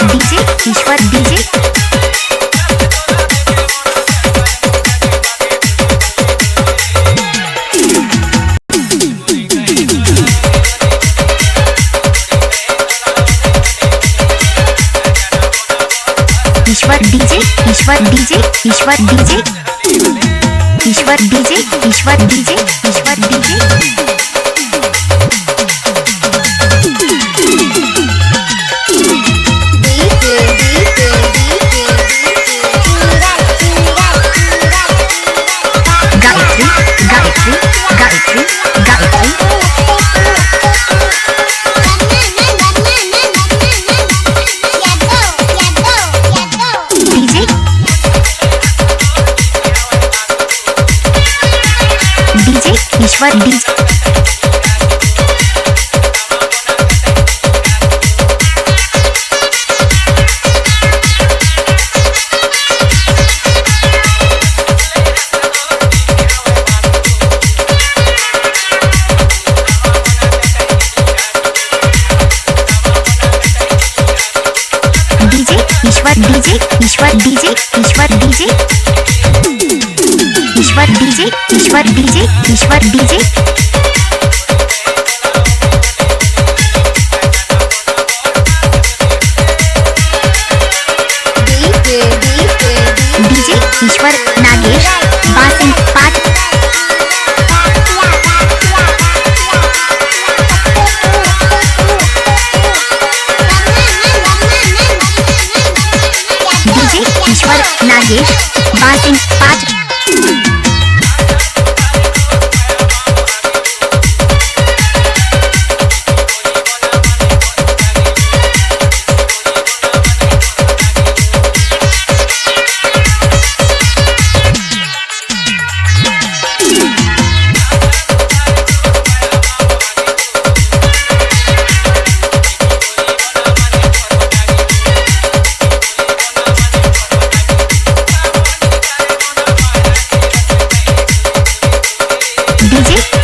ईश्वर डीजे ईश्वर डीजे ईश्वर डीजे ईश्वर डीजे ईश्वर डीजे ईश्वर डीजे ईश्वर डीजे ईश्वर डीजे ईश्वर डीजे ईश्वर डीजे ईश्वर डीजे ईश्वर डीजे ईश्वर डीजे ईश्वर डीजे डीजे ईश्वर नागेश बासिंग पाठ डीजे ईश्वर नागेश बासिंग पाठ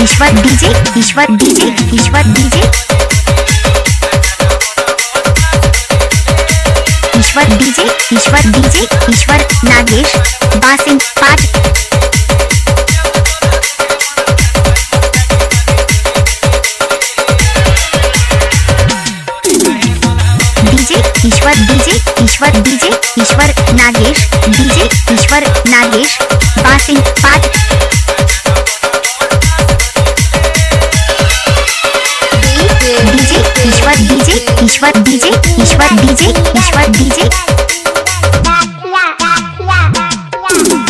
ईश्वर डीजे ईश्वर डीजे ईश्वर डीजे ईश्वर डीजे ईश्वर डीजे ईश्वर नागेश बासिंग पाठ डीजे ईश्वर डीजे ईश्वर डीजे ईश्वर नागेश डीजे ईश्वर नागेश बासिंग पाठ ईश्वर डीजे ईश्वर डीजे ईश्वर डीजे ईश्वर डीजे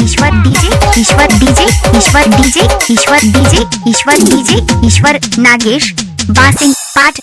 ईश्वर डीजे ईश्वर डीजे ईश्वर डीजे ईश्वर डीजे ईश्वर डीजे ईश्वर नागेश बासिंग पाठ।